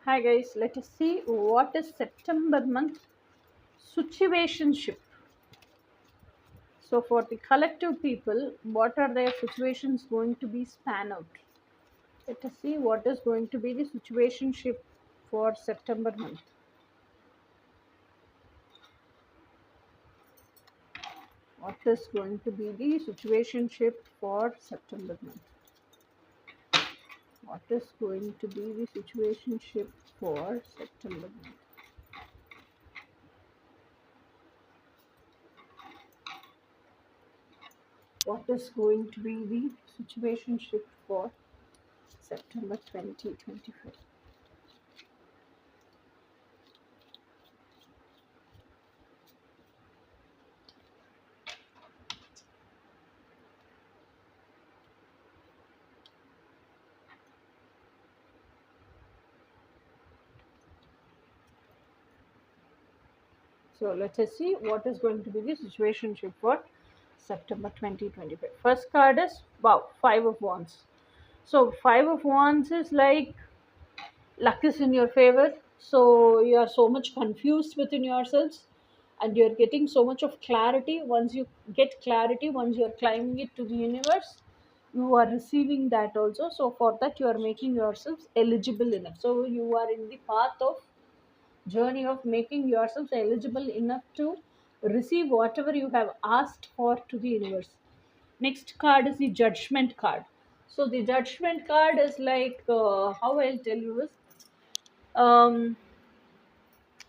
Hi guys, let us see what is September month situationship. So for the collective people, what are their situations going to be span out? Let us see what is going to be the situationship for September month. What is going to be the situationship for September month? What is going to be the situationship for September month? What is going to be the situationship for September 2025? So let us see what is going to be the situationship for September 2025. First card is wow, Five of Wands. So Five of Wands is like luck is in your favor. So you are so much confused within yourselves and you're getting so much of clarity. Once you get clarity, once you're climbing it to the universe, you are receiving that also. So for that you are making yourselves eligible enough. So you are in the path of journey of making yourselves eligible enough to receive whatever you have asked for to the universe. Next card is the Judgment card. So the Judgment card is like how I'll tell you is um,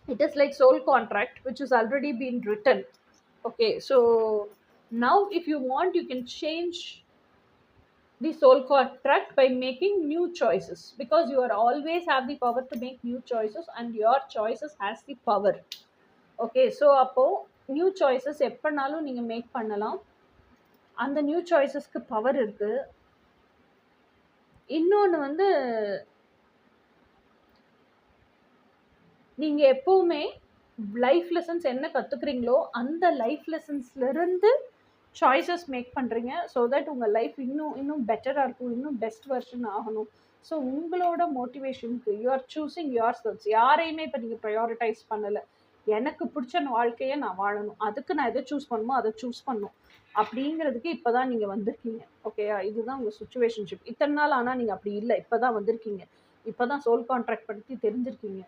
it is like soul contract which has already been written. Okay, so now if you want, you can change the soul contract by making new choices, because you are always have the power to make new choices and your choices has the power. Okay, so அப்போது new choices எப்போனாலும் நீங்கள் make பண்ணலாம். அந்த new சாய்ஸஸ்க்கு power இருக்குது. இன்னொன்று வந்து நீங்கள் எப்போவுமே லைஃப் லெசன்ஸ் என்ன கற்றுக்குறீங்களோ அந்த லைஃப் லெசன்ஸ்லேருந்து சாய்ஸஸ் மேக் பண்ணுறீங்க. ஸோ தட் உங்கள் லைஃப் இன்னும் இன்னும் பெட்டராக இருக்கும், இன்னும் பெஸ்ட் வெர்ஷன் ஆகணும். ஸோ உங்களோட மோட்டிவேஷனுக்கு you are choosing yourselves. யாரையுமே இப்போ நீங்கள் ப்ரையாரிட்டைஸ் பண்ணலை. எனக்கு பிடிச்ச வாழ்க்கையை நான் வாழணும், அதுக்கு நான் எதை சூஸ் பண்ணணுமோ அதை சூஸ் பண்ணணும் அப்படிங்கிறதுக்கு இப்போ தான் நீங்கள் வந்திருக்கீங்க. ஓகேயா, இதுதான் உங்கள் சுச்சுவேஷன்ஷிப். இத்தனை நாள் ஆனால் நீங்கள் அப்படி இல்லை, இப்போ தான் வந்திருக்கீங்க. இப்போ தான் சோல் கான்ட்ராக்ட் பற்றி தெரிஞ்சிருக்கீங்க.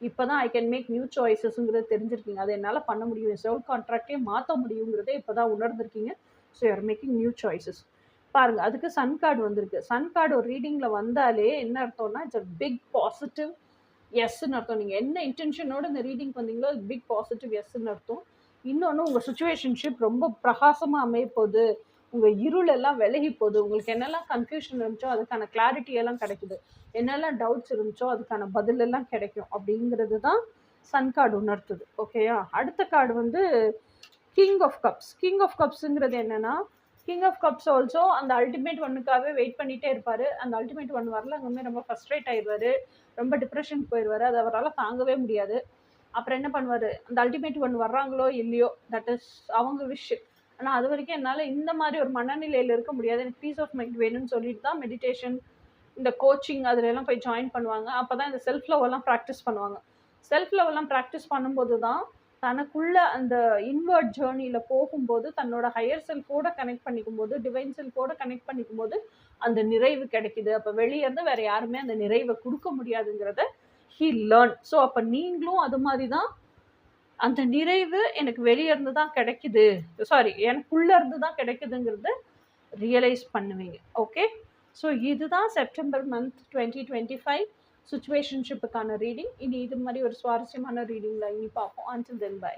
இப்போ தான் ஐ கேன் மேக் நியூ சாய்ஸஸ்ங்கிறது தெரிஞ்சிருக்கீங்க. அதை என்னால் பண்ண முடியும், சோல் கான்ட்ராக்டே மாற்ற முடியுங்கிறதே இப்போ தான் உணர்ந்திருக்கீங்க. So you're making new choices. பாருங்க, அதுக்கு சன் கார்டு வந்திருக்கு. சன் கார்டு ஒரு ரீடிங்கில் வந்தாலே என்ன அர்த்தம்னா, இட்ஸ் அ பிக் பாசிட்டிவ் எஸ்ன்னு அர்த்தம். நீங்கள் என்ன இன்டென்ஷனோட இந்த ரீடிங் வந்தீங்களோ அது பிக் பாசிட்டிவ் எஸ்ன்னு அர்த்தம். இன்னொன்று, உங்கள் சுச்சுவேஷன்ஷிப் ரொம்ப பிரகாசமாக அமைய போகுது. உங்கள் இருள் எல்லாம் விலகி போகுது. உங்களுக்கு என்னெல்லாம் கன்ஃபியூஷன் இருந்துச்சோ அதுக்கான கிளாரிட்டி எல்லாம் கிடைக்குது. என்னெல்லாம் டவுட்ஸ் இருந்துச்சோ அதுக்கான பதில் எல்லாம் கிடைக்கும் அப்படிங்கிறது தான் சன் கார்டு உணர்த்துது. ஓகேயா, அடுத்த கார்டு வந்து king of cups. King of கப்ஸுங்கிறது என்னன்னா, கிங் ஆஃப் கப்ஸ் ஆல்சோ அந்த அல்டிமேட் ஒன்னுக்காகவே வெயிட் பண்ணிகிட்டே இருப்பார். அந்த அல்டிமேட் ஒன் வரல, அங்கே ரொம்ப ஃபஸ்ட்ரேட் ஆயிடுவார், ரொம்ப டிப்ரெஷனுக்கு போயிடுவார். அது அவரால் தாங்கவே முடியாது. அப்புறம் என்ன பண்ணுவார், அந்த அல்டிமேட் ஒன் வர்றாங்களோ இல்லையோ, தட் இஸ் அவங்க விஷ். ஆனால் அது வரைக்கும் என்னால் இந்த மாதிரி ஒரு மனநிலையில் இருக்க முடியாது, எனக்கு பீஸ் ஆஃப் மைண்ட் வேணும்னு சொல்லிட்டு தான் மெடிடேஷன், இந்த கோச்சிங் அதுலலாம் போய் ஜாயின் பண்ணுவாங்க. அப்போ தான் இந்த செல்ஃப் லவ்வெல்லாம் ப்ராக்டிஸ் பண்ணுவாங்க. செல்ஃப் லவ்வெல்லாம் ப்ராக்டிஸ் பண்ணும்போது தான் தனக்குள்ள அந்த இன்வர்ட் ஜேர்னியில் போகும்போது, தன்னோட ஹையர் செல்ஃபோட கனெக்ட் பண்ணிக்கும் போது, டிவைன் செல்ஃபோட கனெக்ட் பண்ணிக்கும் போது அந்த நிறைவு கிடைக்குது. அப்போ வெளியே இருந்து வேற யாருமே அந்த நிறைவை கொடுக்க முடியாதுங்கிறத ஹீ லேர்ன். ஸோ அப்போ நீங்களும் அது மாதிரி தான், அந்த நிறைவு எனக்கு வெளியே இருந்து தான் கிடைக்குது, சாரி எனக்குள்ள இருந்து தான் கிடைக்குதுங்கிறத ரியலைஸ் பண்ணுவீங்க. ஓகே, ஸோ இதுதான் செப்டம்பர் மந்த் 2025 சுச்சுவேஷன்ஷிப்புக்கான ரீடிங். இனி இது மாதிரி ஒரு சுவாரஸ்யமான ரீடிங்கில் இனி பார்ப்போம். Until then by.